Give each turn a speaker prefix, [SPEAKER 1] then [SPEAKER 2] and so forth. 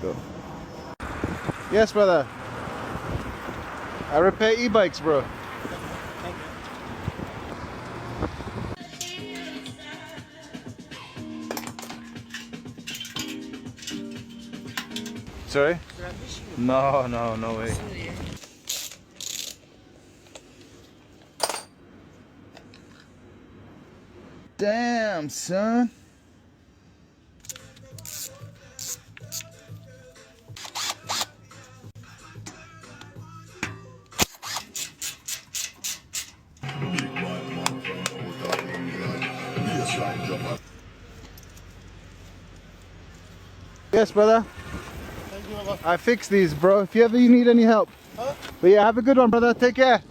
[SPEAKER 1] Go. Yes, brother. I repair e-bikes, bro.
[SPEAKER 2] Thank you.
[SPEAKER 1] Sorry? No, no way. Damn, son. Yes, brother.
[SPEAKER 2] Thank you, brother.
[SPEAKER 1] I fixed these, bro. If you ever need any help.
[SPEAKER 2] Huh?
[SPEAKER 1] But yeah, have a good one, brother. Take care.